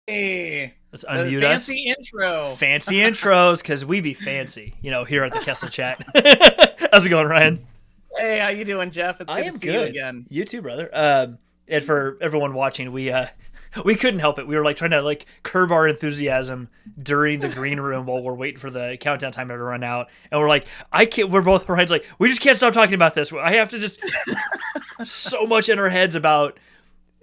Hey, Let's the unmute us. fancy intro. Fancy intros, because we be fancy, here at the Kessel chat. How's it going, Ryan? Hey, how you doing, Jeff? It's I good am to see good. you again. You too, brother. And for everyone watching, we couldn't help it. We were trying to curb our enthusiasm during the green room while we're waiting for the countdown timer to run out, and we're like, I can't. We're both Ryan's like, we just can't stop talking about this. I have to just so much in our heads about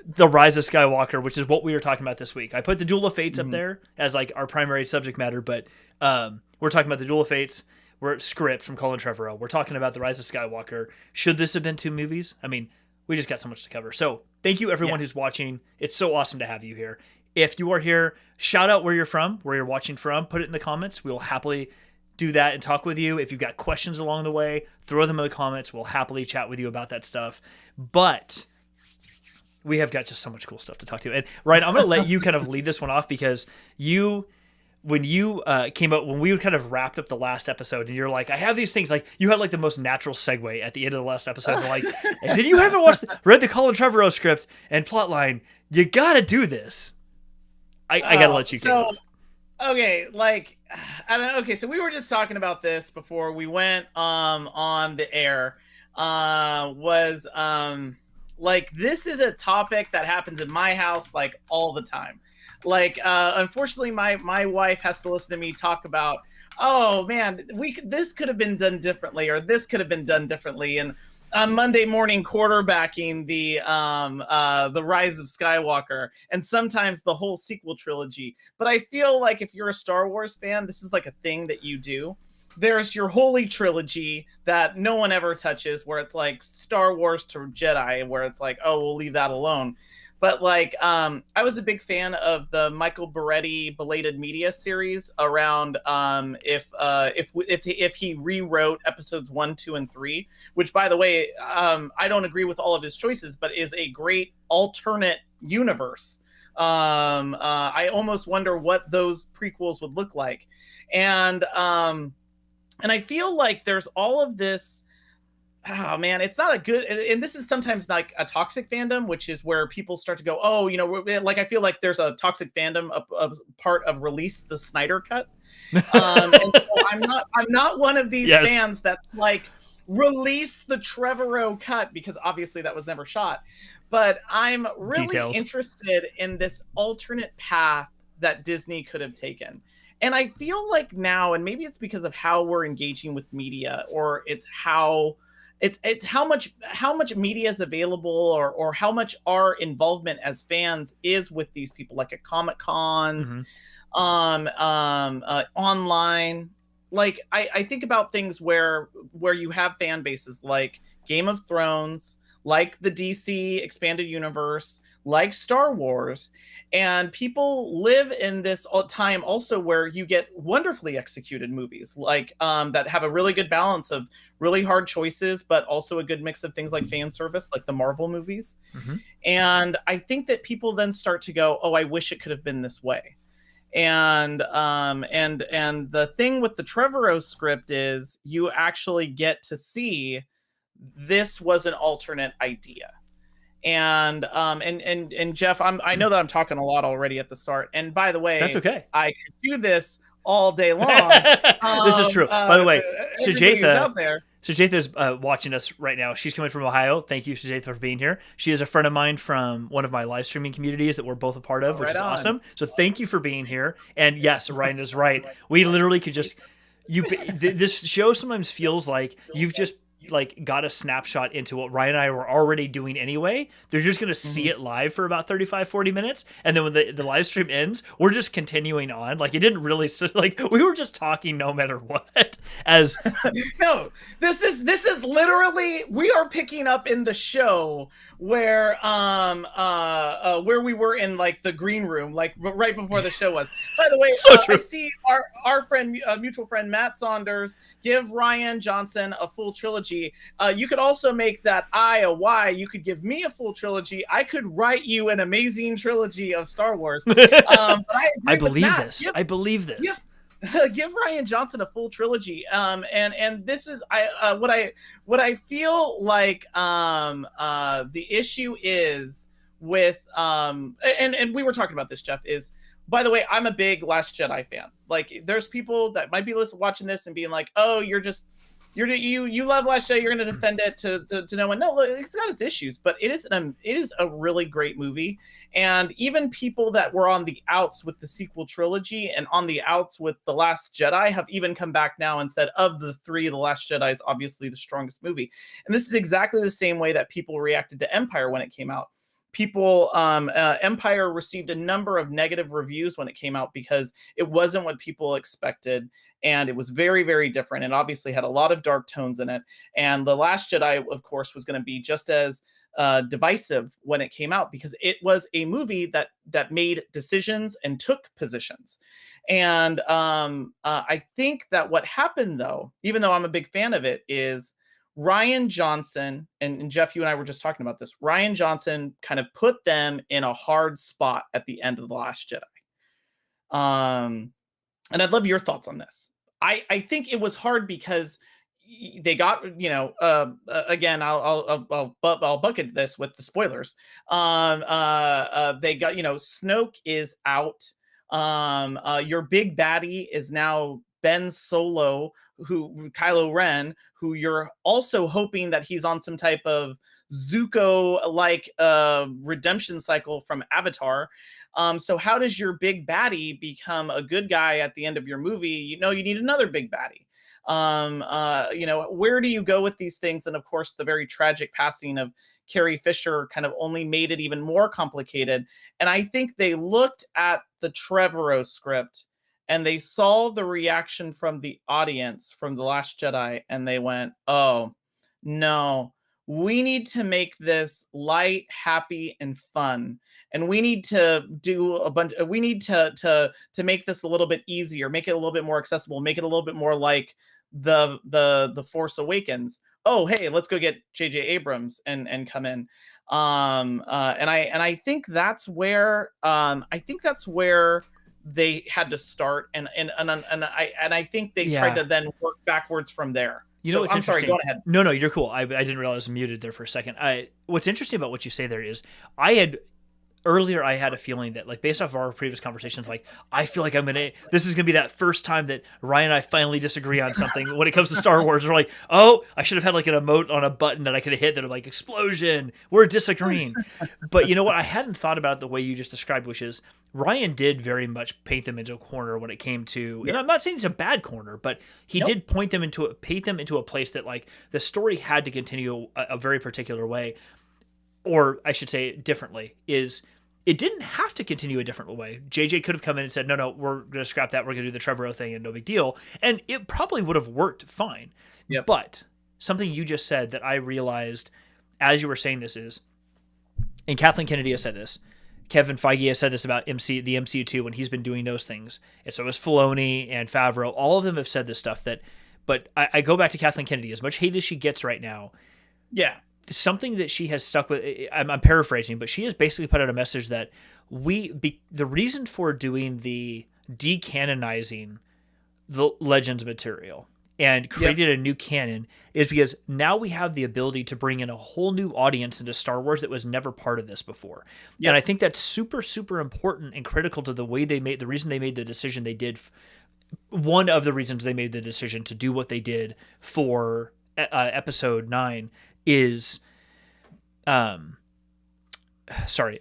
the Rise of Skywalker, which is what we were talking about this week. I put the Duel of Fates up there as our primary subject matter, but we're talking about the Duel of Fates. We're at script from Colin Trevorrow. We're talking about the Rise of Skywalker. Should this have been 2 movies? I mean, we just got so much to cover. So thank you everyone who's watching. It's so awesome to have you here. If you are here, shout out where you're from, where you're watching from. Put it in the comments. We will happily do that and talk with you. If you've got questions along the way, throw them in the comments. We'll happily chat with you about that stuff. But we have got just so much cool stuff to talk to. And Ryan, I'm going to let you kind of lead this one off, because when you came out, when we kind of wrapped up the last episode, and you're like, I have these things, you had the most natural segue at the end of the last episode. And then you haven't read the Colin Trevorrow script and plotline. You got to do this. I got to let you go. Okay, I don't know. Okay, so we were just talking about this before we went on the air. This is a topic that happens in my house all the time. Unfortunately, my wife has to listen to me talk about, oh man, this could have been done differently, or this could have been done differently. And on Monday morning, quarterbacking the Rise of Skywalker, and sometimes the whole sequel trilogy. But I feel like if you're a Star Wars fan, this is a thing that you do. there's your holy trilogy that no one ever touches, where it's like Star Wars to Jedi, where it's like, oh, we'll leave that alone. But like, I was a big fan of the Michael Beretti Belated Media series around if he rewrote episodes 1, 2, and 3, which, by the way, I don't agree with all of his choices, but is a great alternate universe. I almost wonder what those prequels would look like, and I feel like there's all of this. Oh man, it's not a good, and this is sometimes like a toxic fandom, which is where people start to go, oh, like I feel like there's a toxic fandom, a part of release the Snyder cut. And so I'm not one of these Yes. fans that's like, release the Trevorrow cut, because obviously that was never shot. But I'm really Details. interested in this alternate path that Disney could have taken. And I feel like now, and maybe it's because of how we're engaging with media, or it's how much media is available, or how much our involvement as fans is with these people, like at Comic Cons, online. Like I think about things where you have fan bases like Game of Thrones, like the DC expanded universe, like Star Wars, and people live in this time also where you get wonderfully executed movies like that have a really good balance of really hard choices, but also a good mix of things like fan service, like the Marvel movies. Mm-hmm. And I think that people then start to go, oh, I wish it could have been this way. And the thing with the Trevorrow script is you actually get to see this was an alternate idea. And Jeff, I know that I'm talking a lot already at the start, and by the That's way, okay. I could do this all day long. This is true. By the way, Everybody who's Sujatha, out there, Sujatha's watching us right now. She's coming from Ohio. Thank you, Sujatha, for being here. She is a friend of mine from one of my live streaming communities that we're both a part of, which right is on. awesome. So thank you for being here. And yes, Ryan is right. We literally could just this show sometimes feels like you've just like got a snapshot into what Ryan and I were already doing anyway. They're just going to see it live for about 35-40 minutes, and then when the live stream ends, we're just continuing on. Like it didn't really, like we were just talking no matter what. As no, this is literally, we are picking up in the show where we were in like the green room, like right before the show was. By the way, so true. I see our friend, mutual friend Matt Saunders, give Rian Johnson a full trilogy. You could also make that I a Y. You could give me a full trilogy. I could write you an amazing trilogy of Star Wars. I believe this. I believe this. Give Rian Johnson a full trilogy. And this is what I feel like the issue is with and we were talking about this, Jeff, is, by the way, I'm a big Last Jedi fan. Like there's people that might be watching this and being like, oh, you love Last Jedi, you're going to defend it to no one. No, it's got its issues, but it is a really great movie. And even people that were on the outs with the sequel trilogy and on the outs with The Last Jedi have even come back now and said, of the three, The Last Jedi is obviously the strongest movie. And this is exactly the same way that people reacted to Empire when it came out. Empire received a number of negative reviews when it came out because it wasn't what people expected, and it was very, very different, and obviously had a lot of dark tones in it. And The Last Jedi, of course, was going to be just as divisive when it came out, because it was a movie that made decisions and took positions. And I think that what happened, though, even though I'm a big fan of it, is Rian Johnson, and Jeff, you and I were just talking about this. Rian Johnson kind of put them in a hard spot at the end of The Last Jedi. And I'd love your thoughts on this. I think it was hard because they got, again, I'll bucket this with the spoilers. They got, Snoke is out. Your big baddie is now Ben Solo, Kylo Ren, who you're also hoping that he's on some type of Zuko-like redemption cycle from Avatar. So how does your big baddie become a good guy at the end of your movie? You need another big baddie. Where do you go with these things? And of course, the very tragic passing of Carrie Fisher kind of only made it even more complicated. And I think they looked at the Trevorrow script and they saw the reaction from the audience from The Last Jedi, and they went, "Oh, no. We need to make this light, happy, and fun. And we need to do a bunch we need to make this a little bit easier, make it a little bit more accessible, make it a little bit more like the Force Awakens. Oh, hey, let's go get JJ Abrams and come in." And I think that's where they had to start, and I think they tried Yeah. to then work backwards from there. You know So what's I'm sorry, go interesting? ahead. No, you're cool. I didn't realize I was muted there for a second. What's interesting about what you say there is I had earlier I had a feeling that, like, based off of our previous conversations, like, I feel like this is gonna be that first time that Ryan and I finally disagree on something when it comes to Star Wars. We're like, oh, I should have had like an emote on a button that I could have hit that are like, explosion, we're disagreeing. But you know what? I hadn't thought about it the way you just described, which is Ryan did very much paint them into a corner when it came to, and Yeah. I'm not saying it's a bad corner, but he Nope. did paint them into a place that, like, the story had to continue a very particular way, or I should say differently, is it didn't have to continue a different way. JJ could have come in and said, no, we're going to scrap that. We're going to do the Trevorrow thing and no big deal. And it probably would have worked fine. Yep. But something you just said that I realized as you were saying this is, and Kathleen Kennedy has said this, Kevin Feige has said this about the MCU too when he's been doing those things. And so has Filoni and Favreau. All of them have said this stuff but I go back to Kathleen Kennedy. As much hate as she gets right now, Yeah. something that she has stuck with, I'm paraphrasing, but she has basically put out a message that the reason for doing the decanonizing the Legends material and creating a new canon is because now we have the ability to bring in a whole new audience into Star Wars that was never part of this before. Yep. And I think that's super, super important and critical to the reason they made the decision they did. One of the reasons they made the decision to do what they did for episode 9 is, sorry,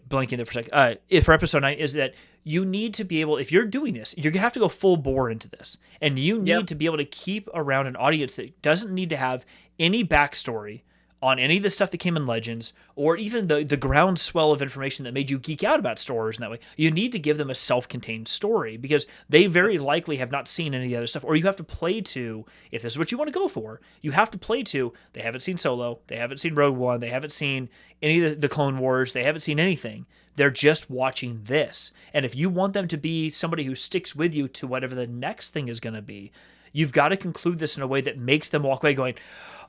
blanking there for a second. If for episode 9 is that you need to be able, if you're doing this, you're gonna have to go full bore into this, and you need to be able to keep around an audience that doesn't need to have any backstory on any of the stuff that came in Legends, or even the groundswell of information that made you geek out about Star Wars in that way. You need to give them a self-contained story because they very likely have not seen any of the other stuff, or you have to play to, if this is what you want to go for, you have to play to, they haven't seen Solo, they haven't seen Rogue One, they haven't seen any of the Clone Wars, they haven't seen anything. They're just watching this. And if you want them to be somebody who sticks with you to whatever the next thing is going to be, you've got to conclude this in a way that makes them walk away going,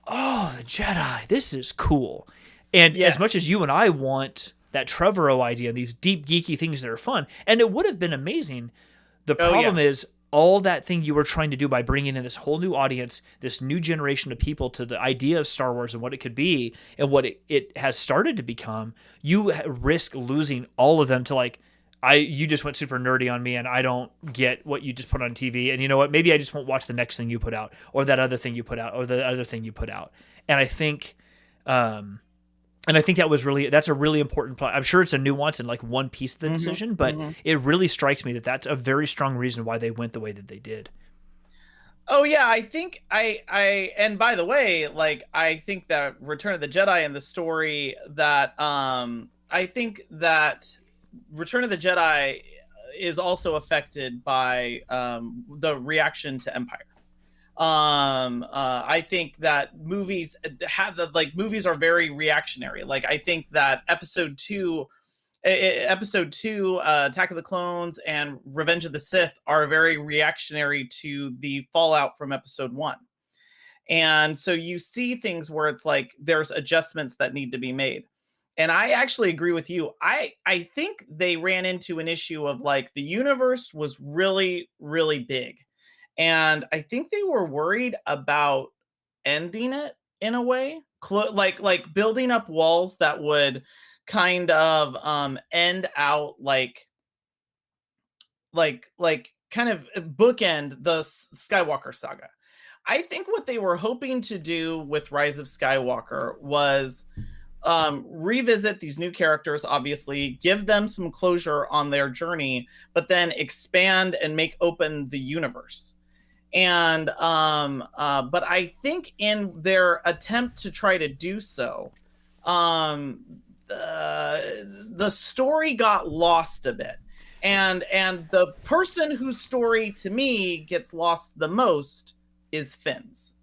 oh, the Jedi, this is cool. And as much as you and I want that Trevorrow idea, these deep, geeky things that are fun, and it would have been amazing, the problem is all that thing you were trying to do by bringing in this whole new audience, this new generation of people to the idea of Star Wars and what it could be and what it has started to become, you risk losing all of them to, like, you just went super nerdy on me and I don't get what you just put on TV. And you know what? Maybe I just won't watch the next thing you put out or that other thing you put out or the other thing you put out. And I think, that's a really important part. I'm sure it's a nuance and like one piece of the decision, but it really strikes me that that's a very strong reason why they went the way that they did. Oh yeah, I think and by the way, like, I think that Return of the Jedi and the story that I think that Return of the Jedi is also affected by the reaction to Empire. I think that movies movies are very reactionary. Like, I think that episode 2, Attack of the Clones and Revenge of the Sith are very reactionary to the fallout from episode 1. And so you see things where it's like there's adjustments that need to be made. And I actually agree with you. I think they ran into an issue of, like, the universe was really, really big. And I think they were worried about ending it in a way, like building up walls that would kind of end out like kind of bookend the Skywalker saga. I think what they were hoping to do with Rise of Skywalker was revisit these new characters, obviously, give them some closure on their journey, but then expand and make open the universe. And but I think in their attempt to try to do so, the story got lost a bit. and the person whose story to me gets lost the most is Finn's.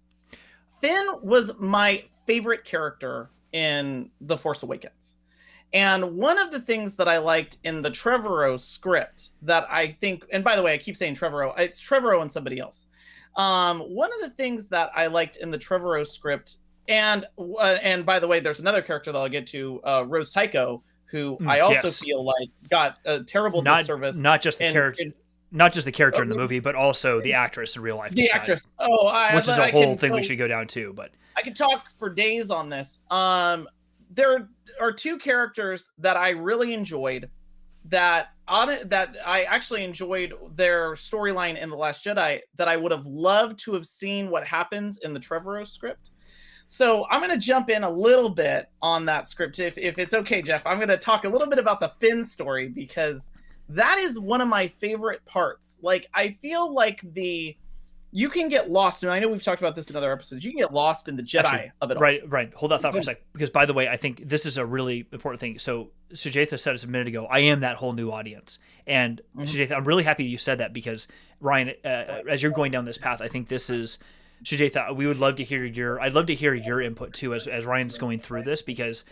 Finn was my favorite character in The Force Awakens. And one of the things that I liked in the Trevorrow script that I think, and by the way, I keep saying Trevorrow, it's Trevorrow and somebody else. One of the things that I liked in the Trevorrow script, and by the way, there's another character that I'll get to, Rose Tycho, who I also Yes, feel like got a terrible not disservice not just the in, character, not just the character in the in movie, but also the actress in real life the just died, actress. Oh, which is a I whole can thing we go should go down to. But I could talk for days on this. There are two characters that I really enjoyed that I actually enjoyed their storyline in The Last Jedi that I would have loved to have seen what happens in the Trevorrow script. So I'm going to jump in a little bit on that script. If it's okay, Jeff, I'm going to talk a little bit about the Finn story because that is one of my favorite parts. Like, I feel like you can get lost, and I know we've talked about this in other episodes. You can get lost in the Jedi actually, of it all. right. Hold that thought for a sec, because by the way, I think this is a really important thing. So Sujatha said this a minute ago. I am that whole new audience, and Sujatha, I'm really happy you said that because Ryan, as you're going down this path, I think this is Sujatha. We would love to hear I'd love to hear your input too as Ryan's going through this because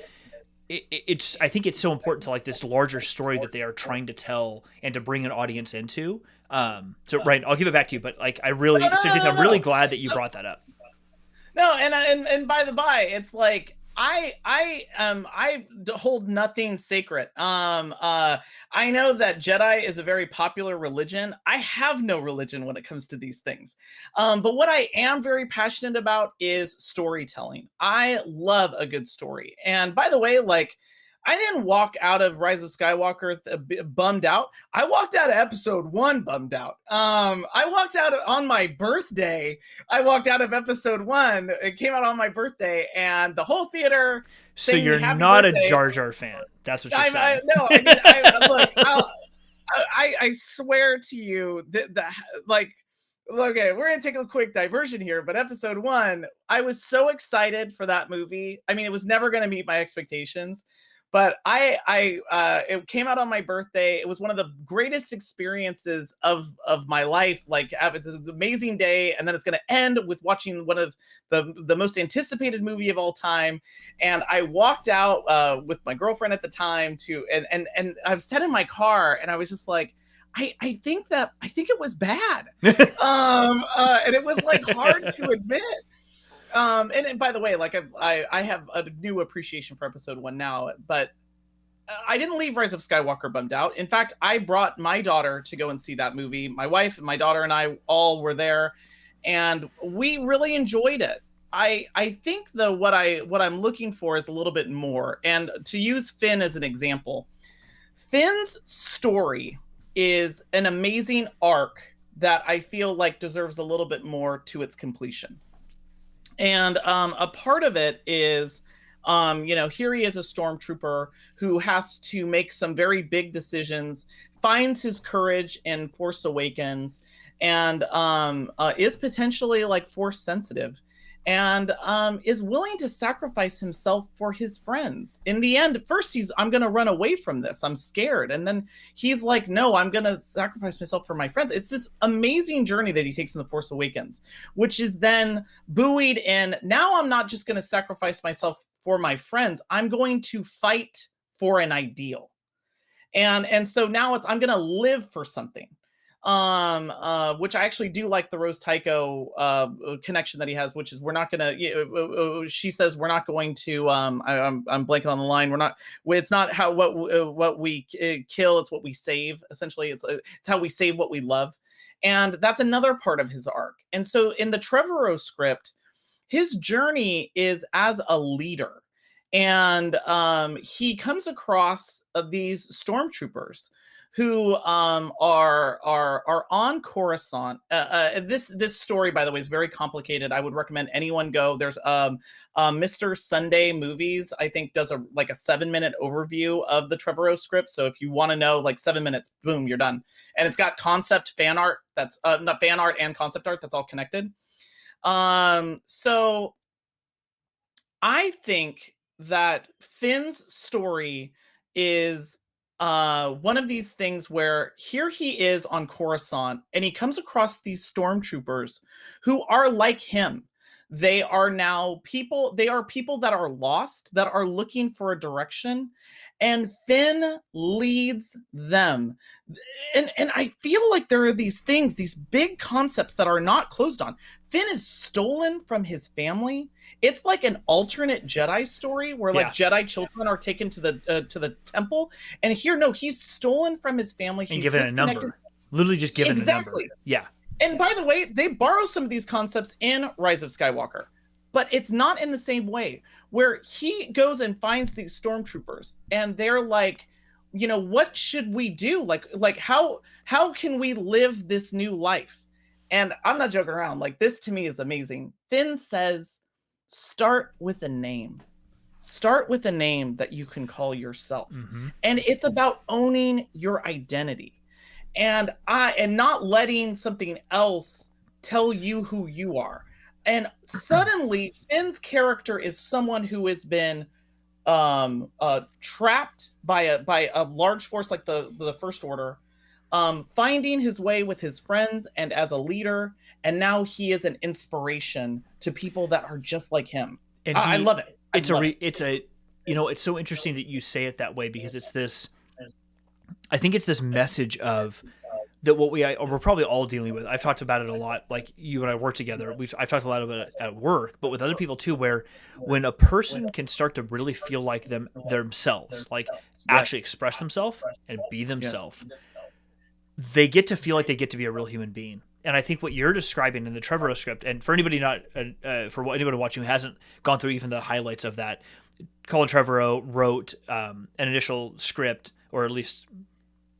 it's I think it's so important to like this larger story that they are trying to tell and to bring an audience into. So Ryan, I'll give it back to you, but like I really, Sujatha, I'm really glad that you brought that up. No, and by the by, it's like I hold nothing sacred. I know that Jedi is a very popular religion. I have no religion when it comes to these things. But what I am very passionate about is storytelling. I love a good story. And by the way, like I didn't walk out of Rise of Skywalker bummed out. I walked out of episode 1 bummed out. I walked out on my birthday. I walked out of episode 1. It came out on my birthday, and the whole theater. So you're not a Jar Jar fan. That's what you're saying. No, I mean, look, I swear to you that like. Okay, we're gonna take a quick diversion here, but episode 1, I was so excited for that movie. I mean, it was never gonna meet my expectations. But it came out on my birthday. It was one of the greatest experiences of my life. Like, it's an amazing day, and then it's going to end with watching one of the most anticipated movie of all time. And I walked out with my girlfriend at the time and I was sat in my car, and I was just like, I think it was bad, and it was like hard to admit. And by the way, like I have a new appreciation for episode 1 now, but I didn't leave Rise of Skywalker bummed out. In fact, I brought my daughter to go and see that movie. My wife, my daughter, and I all were there, and we really enjoyed it. I think though what I'm looking for is a little bit more. And to use Finn as an example, Finn's story is an amazing arc that I feel like deserves a little bit more to its completion. And a part of it is, here he is a stormtrooper who has to make some very big decisions, finds his courage in Force Awakens, and is potentially like Force sensitive, and is willing to sacrifice himself for his friends. In the end, first I'm going to run away from this. I'm scared. And then he's like, no, I'm going to sacrifice myself for my friends. It's this amazing journey that he takes in The Force Awakens, which is then buoyed in, now I'm not just going to sacrifice myself for my friends. I'm going to fight for an ideal. And so now I'm going to live for something. Which I actually do like the Rose Tycho connection that he has, which is we're not gonna. She says we're not going to. I'm blanking on the line. We're not. It's not how what we kill. It's what we save. Essentially, it's how we save what we love, and that's another part of his arc. And so in the Trevorrow script, his journey is as a leader, and he comes across these stormtroopers who are on Coruscant. This story, by the way, is very complicated. I would recommend anyone go. There's Mr. Sunday Movies, I think, does a 7-minute overview of the Trevorrow script. So if you want to know, like 7 minutes, boom, you're done. And it's got concept fan art. That's not fan art and concept art. That's all connected. So I think that Finn's story is one of these things where here he is on Coruscant and he comes across these stormtroopers who are like him. They are now people, they are people that are lost, that are looking for a direction, and Finn leads them. And I feel like there are these things, these big concepts that are not closed on. Finn is stolen from his family. It's like an alternate Jedi story where like Jedi children are taken to the temple, and here no, he's stolen from his family. And he's given a number, literally just given a number. Yeah. And by the way, they borrow some of these concepts in Rise of Skywalker, but it's not in the same way, where he goes and finds these stormtroopers and they're like, you know, what should we do? Like how can we live this new life? And I'm not joking around. Like, this to me is amazing. Finn says, start with a name. Start with a name that you can call yourself. Mm-hmm. And it's about owning your identity. And not letting something else tell you who you are. And suddenly Finn's character is someone who has been trapped by a large force like the First Order, finding his way with his friends and as a leader, and now he is an inspiration to people that are just like him. And I love it. It's you know, it's so interesting that you say it that way, because it's this, I think it's this message of that what we're probably all dealing with. I've talked about it a lot. Like, you and I work together. I've talked a lot about it at work, but with other people too, where when a person can start to really feel like themselves, like actually express themselves and be themselves, they get to feel like they get to be a real human being. And I think what you're describing in the Trevorrow script, and for anybody for anybody watching who hasn't gone through even the highlights of that, Colin Trevorrow wrote an initial script, or at least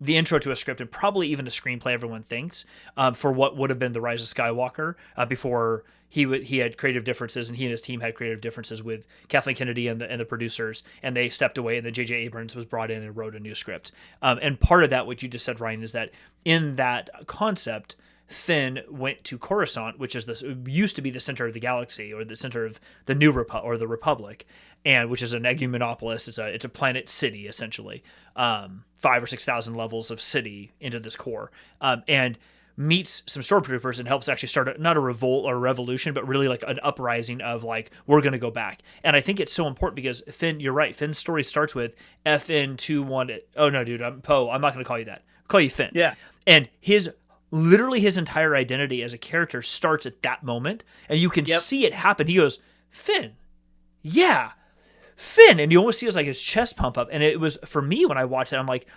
the intro to a script, and probably even a screenplay, everyone thinks, for what would have been the Rise of Skywalker, before he had creative differences, and he and his team had creative differences with Kathleen Kennedy and the producers, and they stepped away, and then J.J. Abrams was brought in and wrote a new script. And part of that, what you just said, Ryan, is that in that concept, Finn went to Coruscant, which is used to be the center of the galaxy, or the center of the new the Republic, and which is an Egumenopolis. It's a planet city, essentially, 5,000 or 6,000 levels of city into this core, and meets some stormtroopers and helps actually start not a revolt or a revolution, but really like an uprising of like, we're going to go back. And I think it's so important because Finn, you're right, Finn's story starts with FN21. Oh no, dude, I'm Poe. I'm not going to call you that. I'll call you Finn. Yeah. And literally his entire identity as a character starts at that moment, and you can see it happen. He goes, Finn. Yeah. Finn. And you almost see his chest pump up. And it was, for me, when I watched it, I'm like,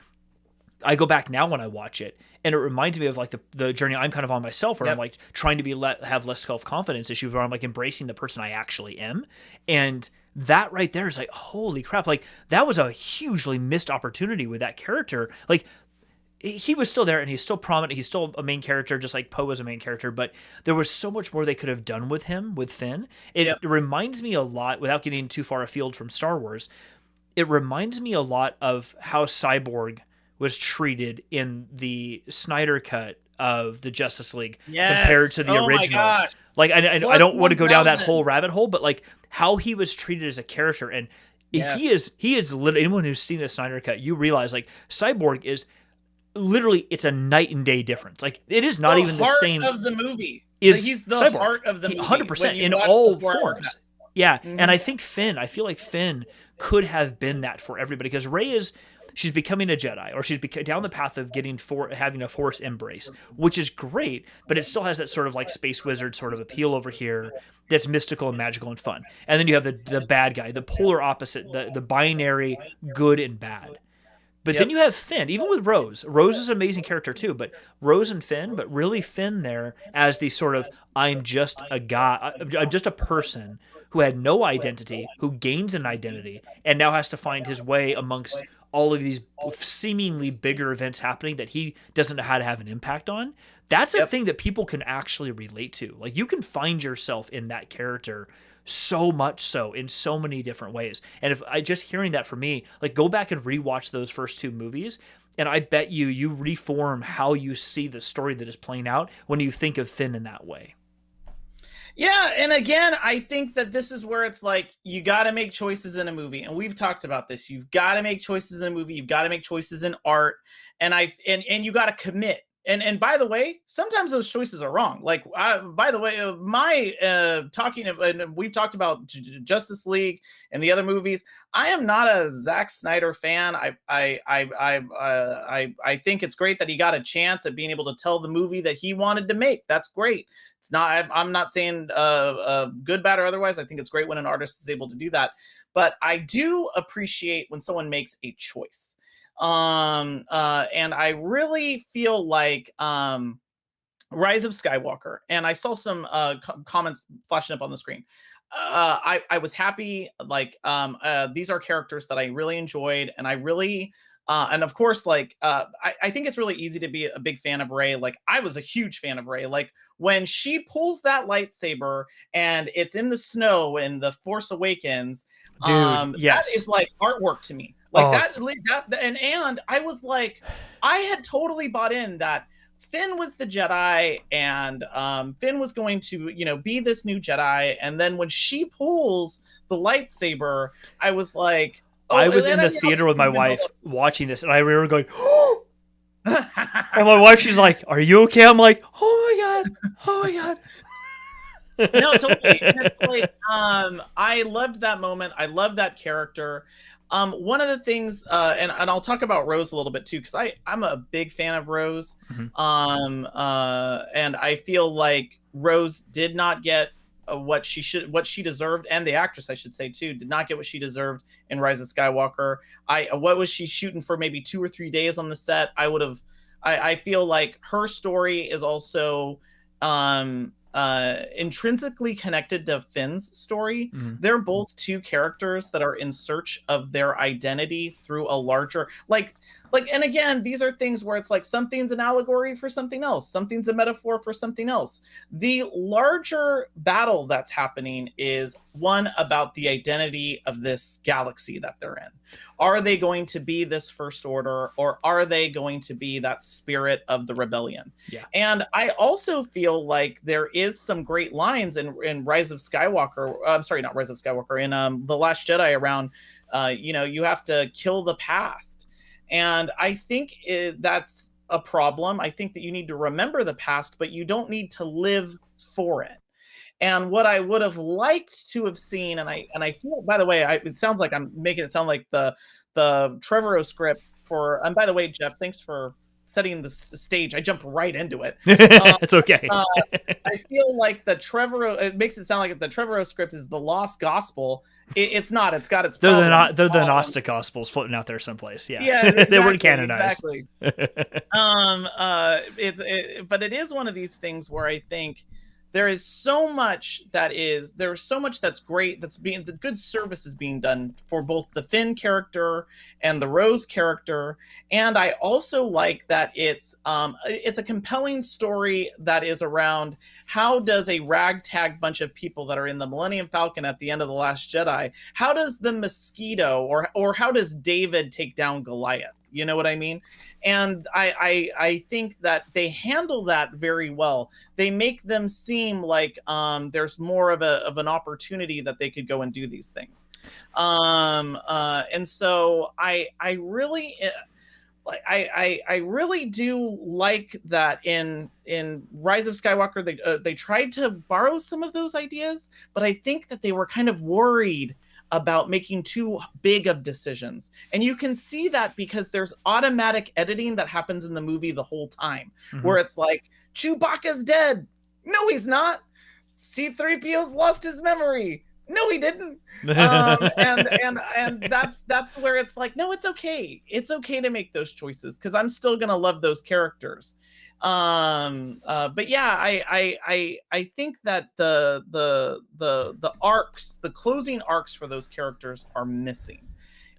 I go back now when I watch it, and it reminds me of like the journey I'm kind of on myself, where I'm like trying to have less self-confidence issues, where I'm like embracing the person I actually am. And that right there is like, holy crap. Like, that was a hugely missed opportunity with that character. Like, he was still there, and he's still prominent. He's still a main character, just like Poe was a main character, but there was so much more they could have done with him, with Finn. It reminds me a lot, without getting too far afield from Star Wars, it reminds me a lot of how Cyborg was treated in the Snyder cut of the Justice League compared to the original. My gosh. Like, I don't want to go down that whole rabbit hole, but like how he was treated as a character, and he is literally, anyone who's seen the Snyder cut, you realize like Cyborg is literally, it's a night and day difference. Like, it is not even the same of the movie. He's the Cyborg. Heart of the movie, 100% in all forms. Yeah, mm-hmm. And I feel like Finn could have been that for everybody, because Rey she's becoming a Jedi, or she's down the path of having a Force embrace, which is great, but it still has that sort of like space wizard sort of appeal over here that's mystical and magical and fun. And then you have the bad guy, the polar opposite, the binary good and bad. But then you have Finn, even with Rose. Rose is an amazing character too, but Rose and Finn, but really Finn there as the sort of, I'm just a guy, I'm just a person who had no identity, who gains an identity, and now has to find his way amongst all of these seemingly bigger events happening that he doesn't know how to have an impact on. That's a thing that people can actually relate to. Like, you can find yourself in that character so much so in so many different ways. And if I just hearing that, for me, like, go back and rewatch those first two movies, and I bet you reform how you see the story that is playing out when you think of Finn in that way. Yeah, and again, I think that this is where it's like you got to make choices in a movie, and we've talked about this. You've got to make choices in a movie. You've got to make choices in art, and you got to commit. And by the way, sometimes those choices are wrong. Like, by the way, my talking, and we've talked about Justice League and the other movies. I am not a Zack Snyder fan. I think it's great that he got a chance at being able to tell the movie that he wanted to make. That's great. It's not. I'm not saying good, bad, or otherwise. I think it's great when an artist is able to do that. But I do appreciate when someone makes a choice. And I really feel like Rise of Skywalker, and I saw some comments flashing up on the screen. I was happy. Like, these are characters that I really enjoyed, and I really. And of course, like, I think it's really easy to be a big fan of Rey. Like, I was a huge fan of Rey. Like, when she pulls that lightsaber and it's in the snow in The Force Awakens, Dude, that yes. is like artwork to me. Like Oh, that, and I was like, I had totally bought in that Finn was the Jedi, and Finn was going to, be this new Jedi. And then when she pulls the lightsaber, I was like, I oh, was in and I the mean, theater with obviously, my even wife though. watching this, and I remember going, and my wife, she's like, "Are you okay?" I'm like, "Oh my god, oh my No, totally. And it's god." like, I loved that moment. I love that character. One of the things, and I'll talk about Rose a little bit too, because I'm a big fan of Rose. Mhm. And I feel like Rose did not get what she deserved, and the actress, I should say too, did not get what she deserved in Rise of Skywalker. What was she shooting for? Maybe 2 or 3 days on the set. I would have. I feel like her story is also intrinsically connected to Finn's story. Mhm. They're both two characters that are in search of their identity through a larger, like, and again, these are things where it's like something's an allegory for something else, something's a metaphor for something else. The larger battle that's happening is one about the identity of this galaxy that they're in. Are they going to be this first order, or are they going to be that spirit of the rebellion? Yeah. And I also feel like there is some great lines in Rise of Skywalker. I'm sorry, not Rise of Skywalker. In The Last Jedi, around, you have to kill the past, and I think that's a problem. I think that you need to remember the past, but you don't need to live for it. And what I would have liked to have seen, and I feel, by the way, it sounds like I'm making it sound like the Trevorrow script for. And by the way, Jeff, thanks for setting the stage. I jumped right into it. Uh, It's okay. uh, I feel like the Trevorrow. It makes it sound like the Trevorrow script is the lost gospel. It's not. It's got its problems. They're the Gnostic Gospels floating out there someplace. Yeah, Yeah, they weren't exactly, canonized. exactly. But it is one of these things where I think there's so much that's great, the good service is being done for both the Finn character and the Rose character. And I also like that it's a compelling story that is around how does a ragtag bunch of people that are in the Millennium Falcon at the end of The Last Jedi, how does the mosquito, or how does David take down Goliath? You know what I mean? And I think that they handle that very well. They make them seem like there's more of an opportunity that they could go and do these things. And so I really like I really do like that in Rise of Skywalker they tried to borrow some of those ideas, but I think that they were kind of worried about making too big of decisions. And you can see that because there's automatic editing that happens in the movie the whole time, Mhm. where it's like, Chewbacca's dead. No, he's not. C3PO's lost his memory. No, he didn't. And that's where it's like, no, it's okay. It's okay to make those choices because I'm still gonna love those characters. But yeah, I think that the arcs, the closing arcs for those characters are missing.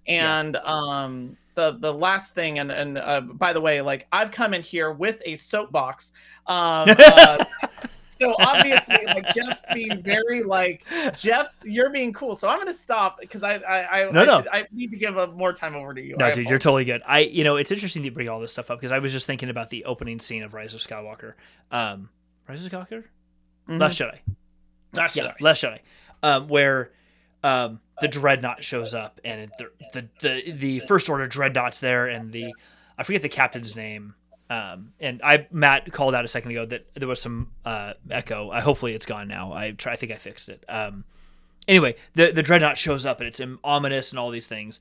Yeah. And the last thing, and by the way, like, I've come in here with a soapbox. So obviously, like, Jeff's being very like, you're being cool. So I'm gonna stop because No. I need to give more time over to you. No, I dude, you're apologize. totally good. It's interesting that you bring all this stuff up because I was just thinking about the opening scene of Rise of Skywalker. Rise of Skywalker? Mm-hmm. Last Jedi. Last Yeah, Jedi. Last Jedi, where the Dreadnought shows up, and the First Order Dreadnought's there, and I forget the captain's name. And Matt called out a second ago that there was some echo. Hopefully it's gone now. I think I fixed it. Anyway, the Dreadnought shows up, and it's ominous and all these things.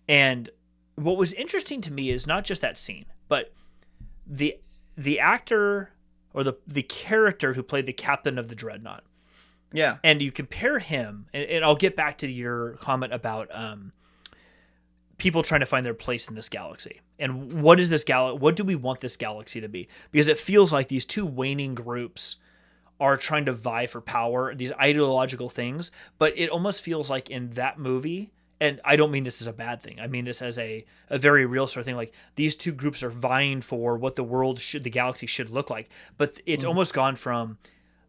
And what was interesting to me is not just that scene, but the actor or the character who played the captain of the Dreadnought. Yeah. And you compare him, and I'll get back to your comment about people trying to find their place in this galaxy. And what is this what do we want this galaxy to be? Because it feels like these two waning groups are trying to vie for power, these ideological things, but it almost feels like in that movie, and I don't mean this as a bad thing, I mean this as a very real sort of thing, like these two groups are vying for what the galaxy should look like, but it's almost gone from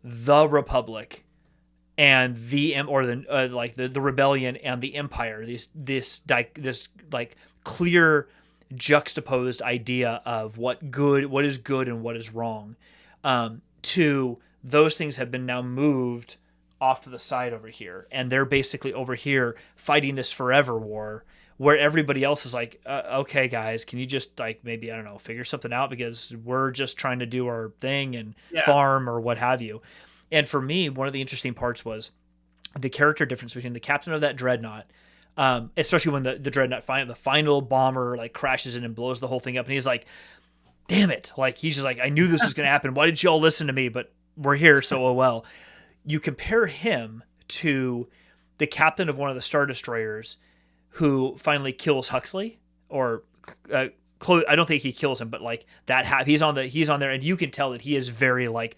the Republic and the rebellion and the Empire, this like clear juxtaposed idea of what is good and what is wrong, to those things have been now moved off to the side over here, and they're basically over here fighting this forever war where everybody else is like, okay guys, can you just like maybe, I don't know, figure something out, because we're just trying to do our thing and farm or what have you. And for me, one of the interesting parts was the character difference between the captain of that Dreadnought, especially when the Dreadnought the final bomber like crashes in and blows the whole thing up, and he's like, damn it, like he's just like, I knew this was going to happen, why didn't you all listen to me, but we're here, so oh well. You compare him to the captain of one of the Star Destroyers who finally kills Huxley, or I don't think he kills him, but like that he's on there, and you can tell that he is very like,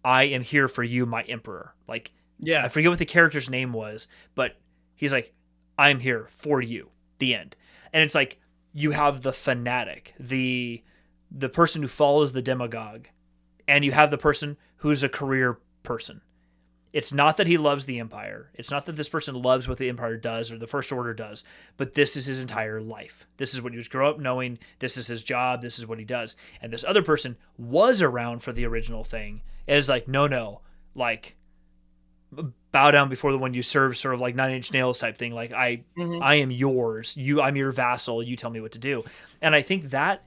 I am here for you, my emperor. Like, I forget what the character's name was, but he's like, I'm here for you. The end. And it's like, you have the fanatic, the person who follows the demagogue, and you have the person who's a career person. It's not that he loves the Empire. It's not that this person loves what the Empire does or the First Order does, but this is his entire life. This is what he was grow up knowing. This is his job. This is what he does. And this other person was around for the original thing. And is like, no, like bow down before the one you serve, sort of like 9 Inch Nails type thing. Like I am yours. I'm your vassal. You tell me what to do. And I think that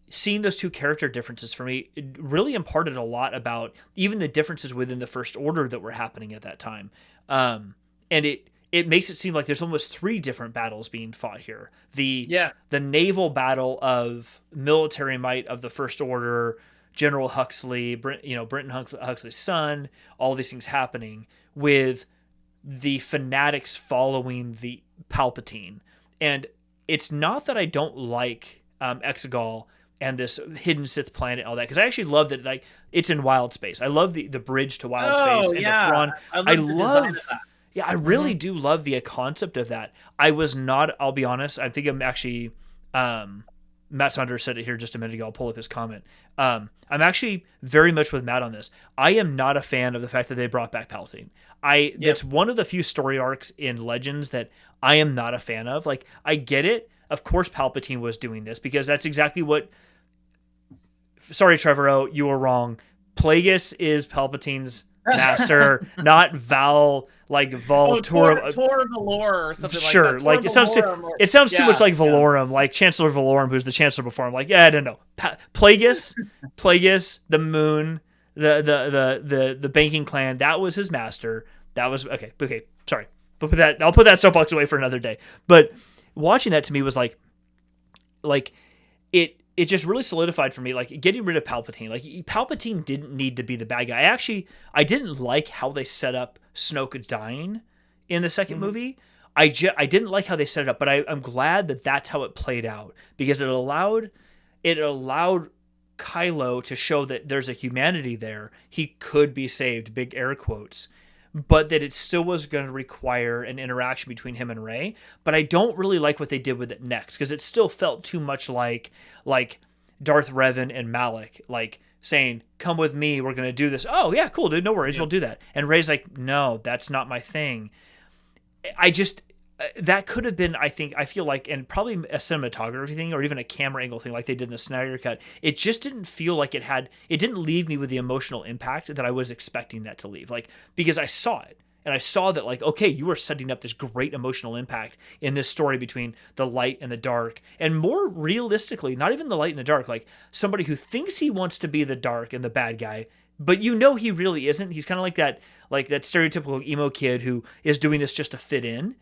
seeing those two character differences for me, it really imparted a lot about even the differences within the First Order that were happening at that time. And it makes it seem like there's almost 3 different battles being fought here. The naval battle of military might of the First Order, General Huxley, Brenton Huxley's son, all these things happening with the fanatics following the Palpatine. And it's not that I don't like Exegol and this hidden Sith planet and all that, because I actually love that, like, it's in wild space. I love the bridge to wild space and the Thrawn. I really do love the concept of that. I'll be honest, I think I'm actually, Matt Saunders said it here just a minute ago, I'll pull up his comment. I'm actually very much with Matt on this. I am not a fan of the fact that they brought back Palpatine. That's one of the few story arcs in Legends that I am not a fan of. Like, I get it. Of course Palpatine was doing this, because that's exactly what... Sorry, Trevorrow, you were wrong. Plagueis is Palpatine's master, not Tor Valor or something sure, like that. Like it sounds too much like Valorum, like Chancellor Valorum, who's the Chancellor before him. Like, I don't know. Plagueis, the Moon, the banking clan, that was his master. That was okay. Sorry, but I'll put that soapbox away for another day. But watching that to me was like it just really solidified for me, like, getting rid of Palpatine. Like, Palpatine didn't need to be the bad guy. I didn't like how they set up Snoke dying in the second movie. I didn't like how they set it up, but I'm glad that that's how it played out, because it allowed Kylo to show that there's a humanity there. He could be saved, big air quotes, but that it still was going to require an interaction between him and Rey. But I don't really like what they did with it next, because it still felt too much like Darth Revan and Malak, like saying, come with me, we're going to do this. Oh yeah, cool, dude, no worries, we'll do that. And Rey's like, no, that's not my thing. that could have been, I feel like, and probably a cinematography thing or even a camera angle thing like they did in the Snyder Cut. It just didn't feel like it didn't leave me with the emotional impact that I was expecting that to leave. Like, because I saw it and I saw that, like, okay, you were setting up this great emotional impact in this story between the light and the dark. And more realistically, not even the light and the dark, like somebody who thinks he wants to be the dark and the bad guy, but he really isn't. He's kind of like that stereotypical emo kid who is doing this just to fit in.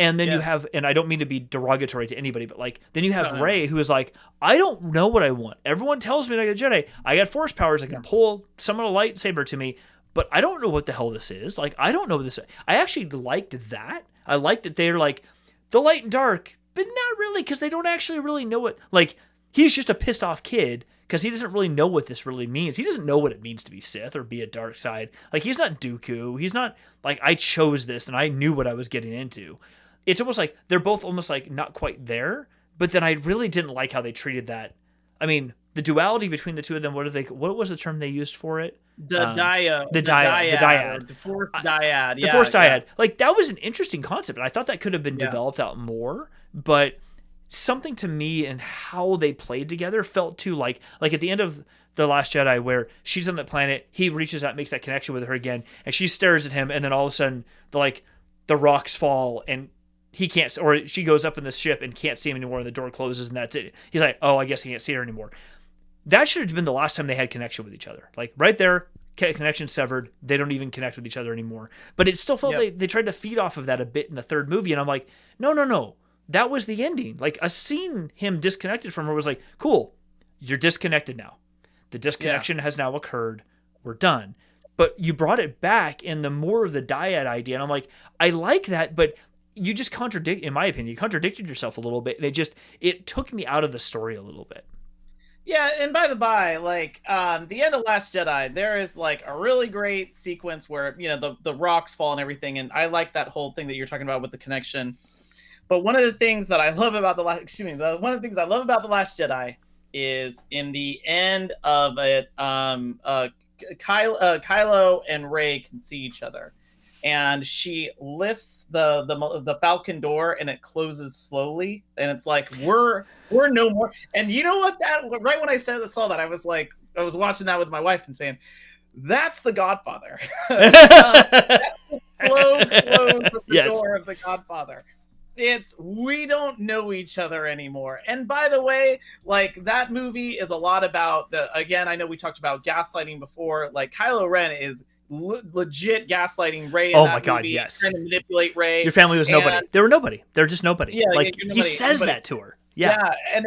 And then you have, and I don't mean to be derogatory to anybody, but like, then you have Rey, who is like, I don't know what I want. Everyone tells me that I got Jedi. I got force powers. I can pull summon a lightsaber to me, but I don't know what the hell this is. Like, I don't know what this is. I actually liked that. I liked that they're like, the light and dark, but not really, because they don't actually really know what, like, he's just a pissed off kid because he doesn't really know what this really means. He doesn't know what it means to be Sith or be a dark side. Like, he's not Dooku. He's not like, I chose this and I knew what I was getting into. It's almost like they're both almost like not quite there, but then I really didn't like how they treated that. I mean, the duality between the two of them, what was the term they used for it? The dyad. The force dyad. The force dyad. Like, that was an interesting concept, and I thought that could have been developed out more, but something to me and how they played together felt too like at the end of The Last Jedi, where she's on that planet, he reaches out, makes that connection with her again, and she stares at him, and then all of a sudden the rocks fall and he can't, or she goes up in the ship and can't see him anymore, and the door closes, and that's it. He's like, oh, I guess he can't see her anymore. That should have been the last time they had connection with each other. Like, right there, connection severed. They don't even connect with each other anymore. But it still felt they tried to feed off of that a bit in the third movie, and I'm like, no. That was the ending. Like, a scene him disconnected from her was like, cool, you're disconnected now. The disconnection has now occurred. We're done. But you brought it back in the more of the dyad idea, and I'm like, I like that, but you just in my opinion, you contradicted yourself a little bit, and it took me out of the story a little bit. Yeah, and by the by, like, the end of Last Jedi, there is like a really great sequence where, the rocks fall and everything, and I like that whole thing that you're talking about with the connection. But one of the things that I love about one of the things I love about The Last Jedi is in the end of it, Kylo and Rey can see each other. And she lifts the Falcon door, and it closes slowly, and it's like we're no more. And you know what? That right when I saw that, I was watching that with my wife and saying, "That's the Godfather." That's the slow close of the door of the Godfather. We don't know each other anymore. And by the way, like, that movie is a lot about again, I know we talked about gaslighting before. Like, Kylo Ren is legit gaslighting Rey in that movie, yes, trying to manipulate Rey. Your family was nobody. They were nobody. They're just nobody. Yeah, like, he says that to her. Yeah, and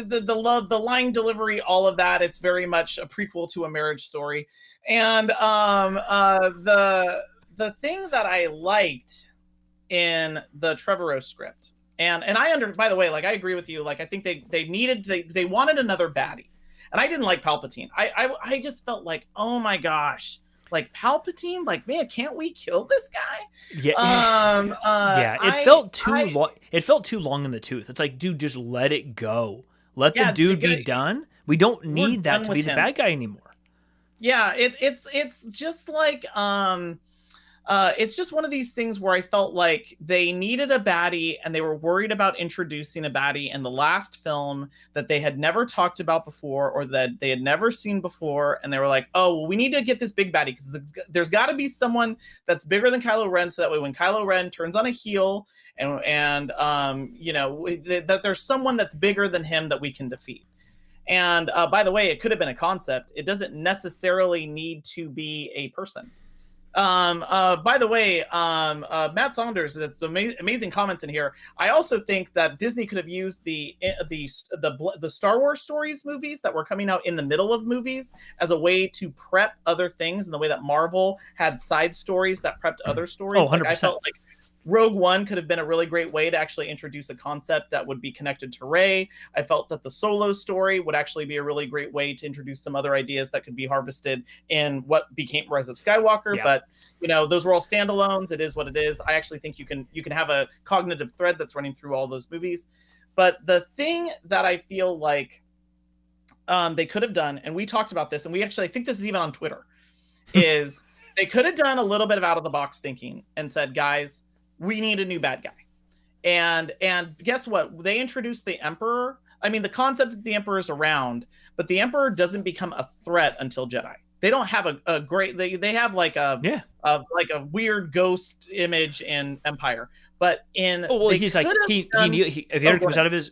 the love, the line delivery, all of that. It's very much a prequel to A Marriage Story. And the thing that I liked in the Trevorrow script, and by the way, like, I agree with you. Like, I think they wanted another baddie, and I didn't like Palpatine. I just felt like, oh my gosh. Like, Palpatine, like, man, can't we kill this guy? Yeah. It felt too long. It felt too long in the tooth. It's like, dude, just let it go. Let the dude be done. We don't need that to be the bad guy anymore. Yeah, it's just like it's just one of these things where I felt like they needed a baddie, and they were worried about introducing a baddie in the last film that they had never talked about before, or that they had never seen before. And they were like, oh, well, we need to get this big baddie, because there's got to be someone that's bigger than Kylo Ren, so that way when Kylo Ren turns on a heel and that there's someone that's bigger than him that we can defeat. And by the way, it could have been a concept. It doesn't necessarily need to be a person. By the way, Matt Saunders has some amazing comments in here. I also think that Disney could have used the Star Wars stories movies that were coming out in the middle of movies as a way to prep other things, in the way that Marvel had side stories that prepped other stories. Oh, 100%. Like, I felt like Rogue One could have been a really great way to actually introduce a concept that would be connected to Rey. I felt that the Solo story would actually be a really great way to introduce some other ideas that could be harvested in what became Rise of Skywalker. Yeah. But, those were all standalones. It is what it is. I actually think you can have a cognitive thread that's running through all those movies. But the thing that I feel like they could have done, and we talked about this, and I think this is even on Twitter, is they could have done a little bit of out of the box thinking and said, guys, we need a new bad guy. And guess what? They introduced the Emperor. I mean, the concept that the Emperor is around, but the Emperor doesn't become a threat until Jedi. They don't have a great. They have like Yeah. a weird ghost image in Empire, but in Oh well, they he's like could have he done. if he Oh, ever go ahead.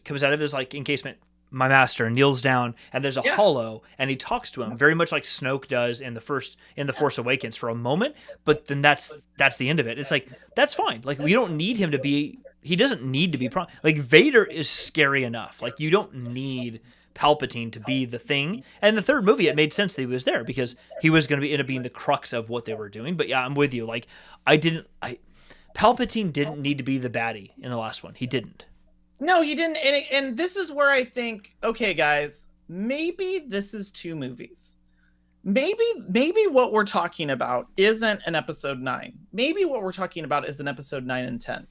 comes out of his like encasement, my master kneels down, and there's a Yeah, hollow, and he talks to him very much like Snoke does in the yeah, Force Awakens for a moment, but then that's the end of it. It's like that's fine. Like we don't need him to be. He doesn't need to be like Vader is scary enough. Like you don't need Palpatine to be the thing. And the third movie, it made sense that he was there because he was going to end up being the crux of what they were doing. But yeah, I'm with you. Like I Palpatine didn't need to be the baddie in the last one. He didn't. no, he didn't. And this is where I think, okay, guys, maybe this is two movies. Maybe what we're talking about isn't an episode 9. Maybe what we're talking about is an episode 9 and 10.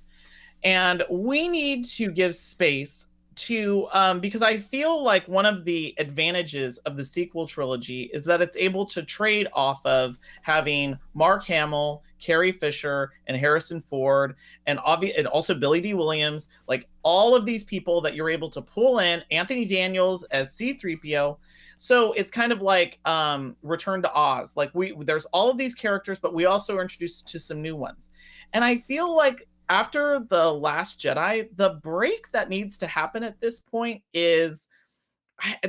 And we need to give space to because I feel like one of the advantages of the sequel trilogy is that it's able to trade off of having Mark Hamill, Carrie Fisher, and Harrison Ford, and also Billy D. Williams, like all of these people that you're able to pull in, Anthony Daniels as C-3PO. So it's kind of like Return to Oz. Like there's all of these characters, but we also are introduced to some new ones. And I feel like after the Last Jedi, the break that needs to happen at this point is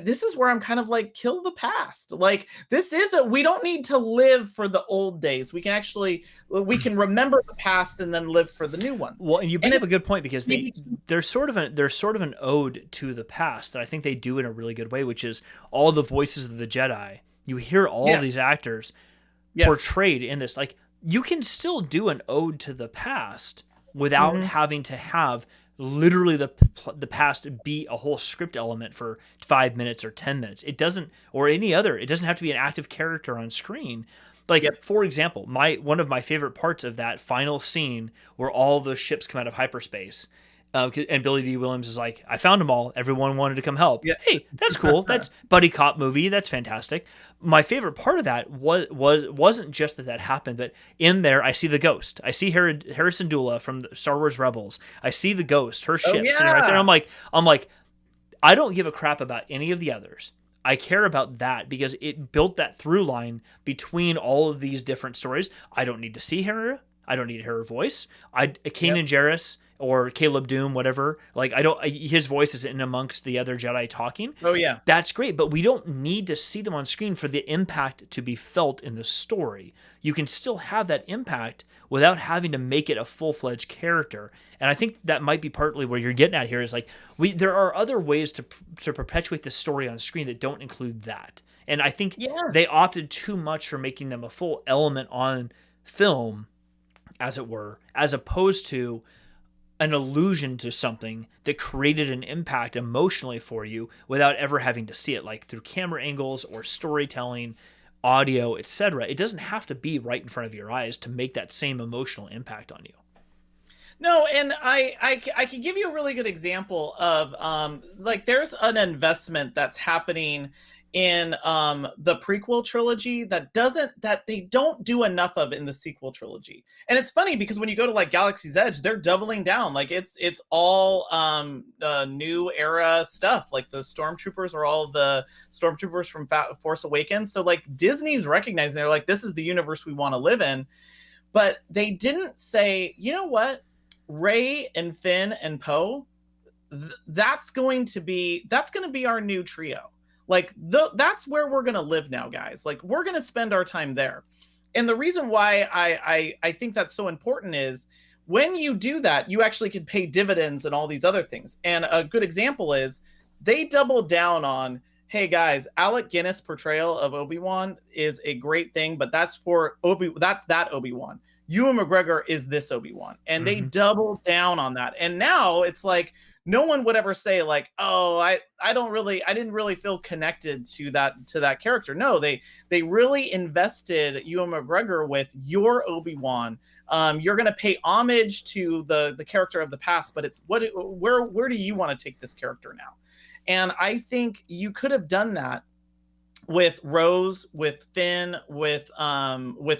this is where I'm kind of like, kill the past. Like we don't need to live for the old days. We can remember the past and then live for the new ones. Well, and you bring And up it's a good point because maybe there's sort of an ode to the past that I think they do in a really good way, which is all the voices of the Jedi. You hear all yes, these actors yes, portrayed in this. Like you can still do an ode to the past without mhm, having to have literally the past be a whole script element for 5 minutes or 10 minutes. It doesn't, or any other. It doesn't have to be an active character on screen. Like yep, for example, my one of my favorite parts of that final scene where all those ships come out of hyperspace. And Billy D. Williams is like, I found them all. Everyone wanted to come help. yeah, Hey, that's cool. That's buddy cop movie. That's fantastic. My favorite part of that wasn't just that happened, but in there I see the ghost. I see Harrison Dula from Star Wars Rebels. I see the ghost, her oh ship sitting right there. yeah, I'm like, I don't give a crap about any of the others. I care about that because it built that through line between all of these different stories. I don't need to see her. I don't need her voice. yep, Kanan Jarrus or Caleb Doom, whatever. Like his voice is in amongst the other Jedi talking. oh yeah, That's great, but we don't need to see them on screen for the impact to be felt in the story. You can still have that impact without having to make it a full-fledged character. And I think that might be partly where you're getting at here is like there are other ways to perpetuate the story on screen that don't include that. And I think yeah. they opted too much for making them a full element on film, as it were, as opposed to an allusion to something that created an impact emotionally for you without ever having to see it, like through camera angles or storytelling, audio, etc. It doesn't have to be right in front of your eyes to make that same emotional impact on you. No, and I can give you a really good example of like there's an investment that's happening in the prequel trilogy that they don't do enough of in the sequel trilogy. And it's funny because when you go to like Galaxy's Edge, they're doubling down. Like it's all new era stuff. Like the stormtroopers are all the stormtroopers from Force Awakens. So like Disney's recognizing, they're like, this is the universe we want to live in. But they didn't say, you know what? Ray and Finn and Poe, that's going to be our new trio. Like that's where we're going to live now, guys. Like we're going to spend our time there. And the reason why I think that's so important is when you do that, you actually can pay dividends and all these other things. And a good example is they doubled down on, hey guys, Alec Guinness portrayal of Obi-Wan is a great thing, but that's that Obi-Wan. Ewan McGregor is this Obi-Wan. And they Mm-hmm. doubled down on that. And now it's like no one would ever say like, oh, I didn't really feel connected to that character. No, they really invested Ewan McGregor with your Obi-Wan. You're gonna pay homage to the character of the past, but it's where do you want to take this character now? And I think you could have done that with Rose, with Finn, with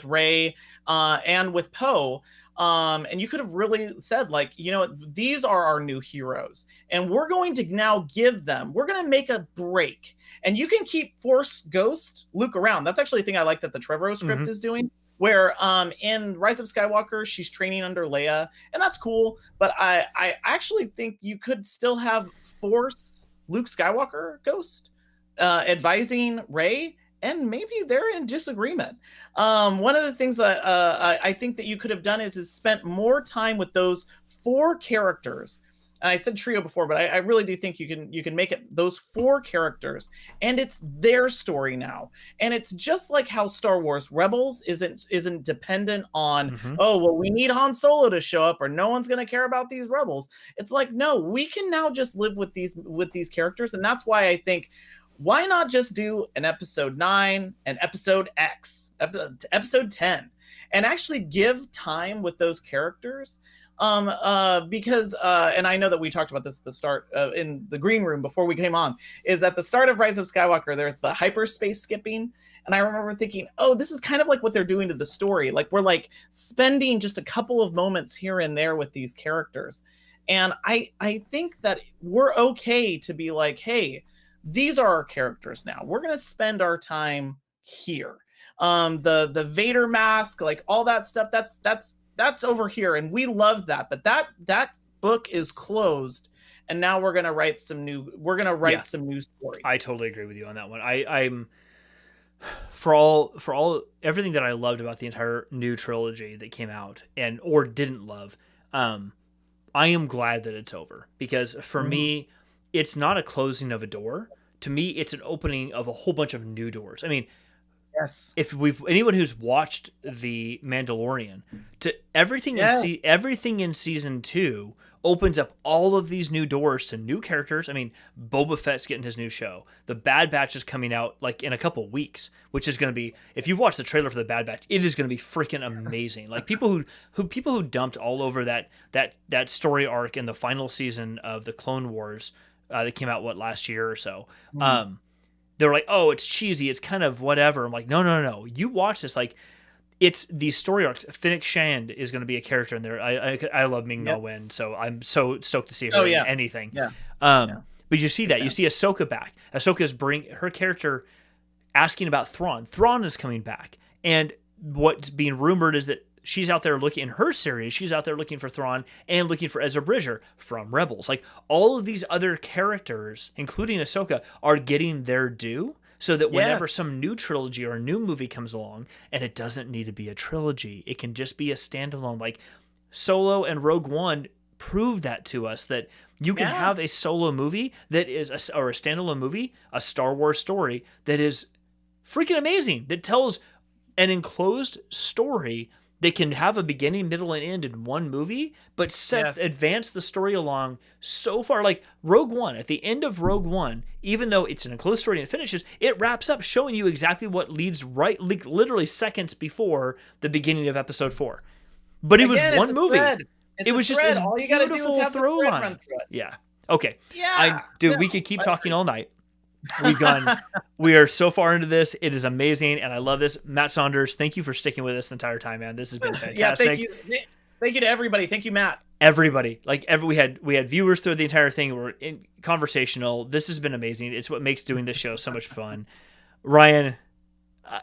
Ray, and with Poe. And you could have really said, like, you know, these are our new heroes, and we're going to now we're going to make a break, and you can keep Force Ghost Luke around. That's actually a thing I like that the Trevorrow script is doing, where in Rise of Skywalker she's training under Leia, and that's cool. But I actually think you could still have Force Luke Skywalker Ghost advising Rey, and maybe they're in disagreement. One of the things that I think that you could have done is spent more time with those 4 characters. And I said trio before, but I really do think you can make it those 4 characters, and it's their story now. And it's just like how Star Wars Rebels isn't dependent on oh, well, we need Han Solo to show up or no one's going to care about these rebels. It's like, no, we can now just live with these characters, and that's why I think, why not just do an episode 9 and episode X, episode 10, and actually give time with those characters? Because and I know that we talked about this at the start in the green room before we came on, is at the start of Rise of Skywalker, there's the hyperspace skipping. And I remember thinking, oh, this is kind of like what they're doing to the story. Like, we're like spending just a couple of moments here and there with these characters. And I think that we're okay to be like, hey, these are our characters now. We're going to spend our time here. The Vader mask, like all that stuff, that's over here, and we love that. But that book is closed, and now we're going to write some new stories. I totally agree with you on that one. I'm for all everything that I loved about the entire new trilogy that came out or didn't love. I am glad that it's over, because for me, it's not a closing of a door. To me, it's an opening of a whole bunch of new doors. I mean, yes. If anyone who's watched The Mandalorian, to everything in season 2 opens up all of these new doors to new characters. I mean, Boba Fett's getting his new show. The Bad Batch is coming out like in a couple weeks, which is going to be, if you've watched the trailer for the Bad Batch, it is going to be freaking amazing. Like, people who dumped all over that story arc in the final season of the Clone Wars that came out last year or so. They were like, oh, it's cheesy, it's kind of whatever. I'm like, no. You watch this, like, it's these story arcs. Fennec Shand is going to be a character in there. I love Ming-Na Wen, so I'm so stoked to see her in anything. But you see that. You see Ahsoka back. Ahsoka's her character asking about Thrawn. Thrawn is coming back. And what's being rumored is that she's out there looking, in her series, she's out there looking for Thrawn and looking for Ezra Bridger from Rebels. Like, all of these other characters, including Ahsoka, are getting their due, so that whenever some new trilogy or a new movie comes along, and it doesn't need to be a trilogy, it can just be a standalone. Like, Solo and Rogue One proved that to us, that you can have a solo movie that is or a standalone movie, a Star Wars story that is freaking amazing, that tells an enclosed story. They can have a beginning, middle, and end in one movie, but advance the story along so far. Like Rogue One, at the end of Rogue One, even though it's an enclosed story and it finishes, it wraps up showing you exactly what leads right, literally seconds before the beginning of Episode 4. But it was one movie. It was just this beautiful throw line. Yeah. Okay. Yeah. Dude, we could keep talking all night. We are so far into this. It is amazing, and I love this. Matt Saunders, thank you for sticking with us the entire time, man. This has been fantastic. Yeah, thank you to everybody. Thank you, Matt. Everybody, we had viewers through the entire thing. We're conversational. This has been amazing. It's what makes doing this show so much fun. Ryan,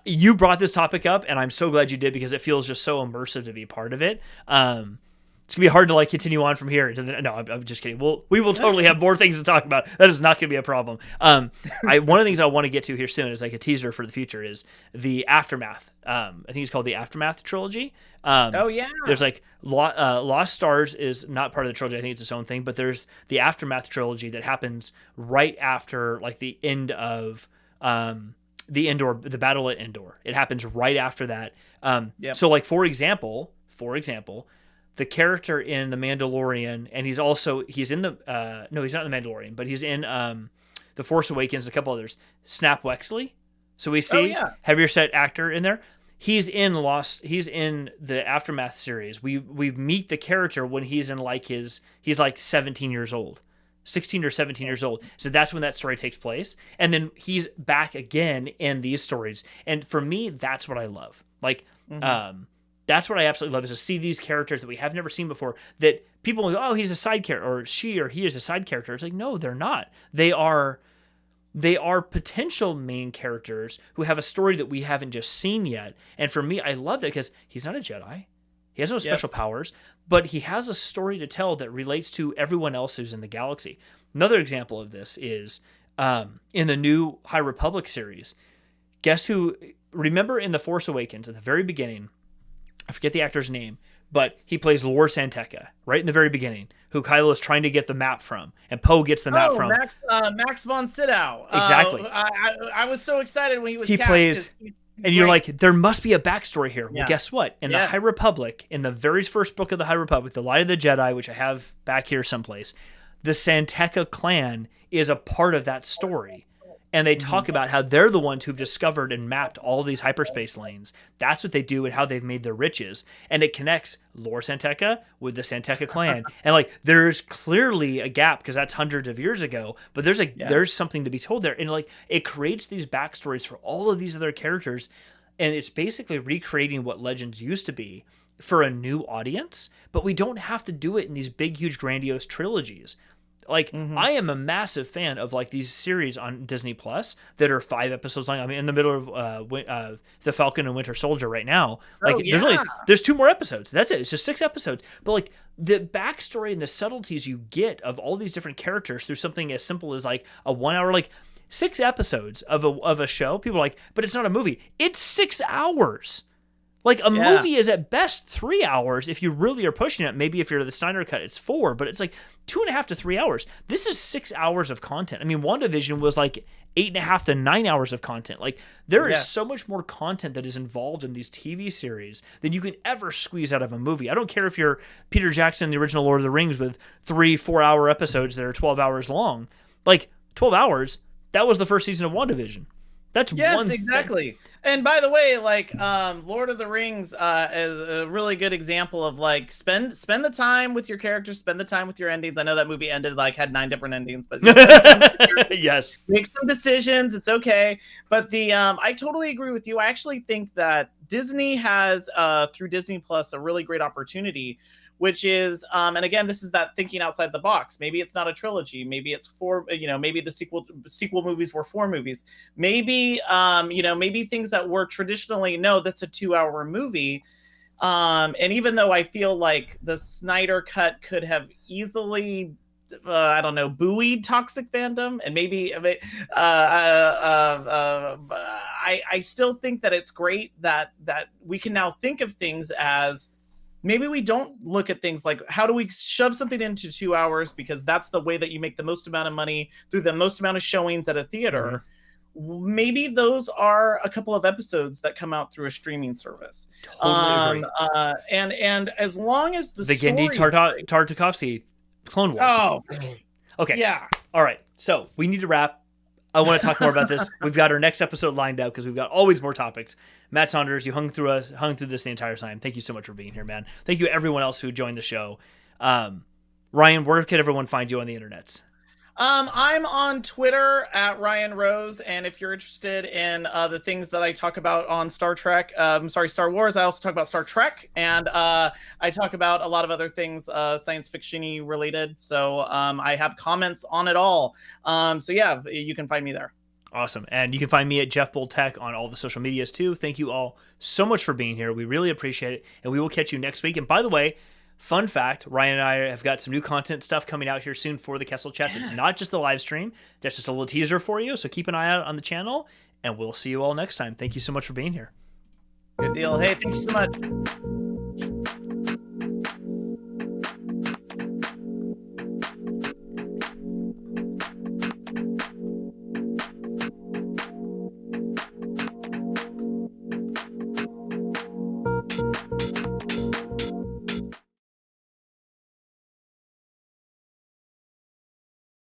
you brought this topic up, and I'm so glad you did, because it feels just so immersive to be part of it. It's gonna be hard to continue on from here. No, I'm just kidding. We will totally have more things to talk about. That is not gonna be a problem. One of the things I want to get to here soon is like a teaser for the future is the Aftermath. I think it's called the Aftermath trilogy. There's like Lost Stars is not part of the trilogy. I think it's its own thing. But there's the Aftermath trilogy that happens right after like the end of the battle at Endor. It happens right after that. So like for example. The character in The Mandalorian, and he's in the no, he's not in The Mandalorian, but he's in The Force Awakens and a couple others. Snap Wexley. So we see heavier set actor in there. He's in the Aftermath series. We meet the character when he's in he's like 17 years old. 16 or 17 years old. So that's when that story takes place. And then he's back again in these stories. And for me, that's what I love. That's what I absolutely love, is to see these characters that we have never seen before, that people go, oh, he's a side character, or she or he is a side character. It's like, no, they're not. They are potential main characters who have a story that we haven't just seen yet. And for me, I love that because he's not a Jedi. He has no special powers, but he has a story to tell that relates to everyone else who's in the galaxy. Another example of this is in the new High Republic series. Guess who? Remember in The Force Awakens, at the very beginning, I forget the actor's name, but he plays Lor Santeca right in the very beginning, who Kylo is trying to get the map from, and Poe gets the map from. Max von Sydow. Exactly. I was so excited when he was. He plays, and you're like, there must be a backstory here. Yeah. Well, guess what? In the High Republic, in the very first book of the High Republic, The Light of the Jedi, which I have back here someplace, the Santeca clan is a part of that story. And they talk about how they're the ones who've discovered and mapped all these hyperspace lanes. That's what they do and how they've made their riches. And it connects Lor Santeca with the Santeca clan. And like, there's clearly a gap because that's hundreds of years ago, but there's something to be told there. And like, it creates these backstories for all of these other characters. And it's basically recreating what Legends used to be for a new audience, but we don't have to do it in these big, huge, grandiose trilogies. Like, I am a massive fan of like these series on Disney Plus that are 5 episodes long. I mean, in the middle of The Falcon and Winter Soldier right now, like there's 2 more episodes. That's it. It's just 6 episodes. But like the backstory and the subtleties you get of all these different characters through something as simple as like a 1 hour, like 6 episodes of a show. People are like, but it's not a movie. It's 6 hours. Like a movie is at best 3 hours if you really are pushing it. Maybe if you're the Snyder cut, it's 4, but it's like 2.5 to 3 hours. This is 6 hours of content. I mean, WandaVision was like 8.5 to 9 hours of content. Like there is so much more content that is involved in these TV series than you can ever squeeze out of a movie. I don't care if you're Peter Jackson, the original Lord of the Rings, with 3-4 hour episodes that are 12 hours long. Like 12 hours, that was the first season of WandaVision. That's one thing. Exactly. And by the way, like Lord of the Rings is a really good example of like spend the time with your characters, spend the time with your endings. I know that movie ended like had 9 different endings, but yes, make some decisions. It's okay. But the I totally agree with you. I actually think that Disney has through Disney Plus a really great opportunity, which is, and again, this is that thinking outside the box. Maybe it's not a trilogy. Maybe it's 4, maybe the sequel movies were 4 movies. Maybe, maybe things that were traditionally, no, that's a 2-hour movie. And even though I feel like the Snyder cut could have easily, buoyed toxic fandom, and maybe, I still think that it's great that we can now think of things as, maybe we don't look at things like, how do we shove something into 2 hours because that's the way that you make the most amount of money through the most amount of showings at a theater. Maybe those are a couple of episodes that come out through a streaming service. Totally agree. And as long as the Genndy Tartakovsky, Clone Wars. Oh, okay. Yeah. All right. So we need to wrap. I want to talk more about this. We've got our next episode lined up because we've got always more topics. Matt Saunders, you hung through this the entire time. Thank you so much for being here, man. Thank you everyone else who joined the show. Ryan, where can everyone find you on the internets? I'm on Twitter at Ryan Rose, and if you're interested in the things that I talk about on Star Wars, I also talk about Star Trek, and I talk about a lot of other things science fiction-y related. So I have comments on it all. So yeah, you can find me there. Awesome. And you can find me at Jeff Bull Tech on all the social medias too. Thank you all so much for being here. We really appreciate it, and we will catch you next week. And by the way, fun fact, Ryan and I have got some new content stuff coming out here soon for the Kessel Chat. It's not just the live stream. That's just a little teaser for you. So keep an eye out on the channel, and we'll see you all next time. Thank you so much for being here. Good deal. Hey, thank you so much.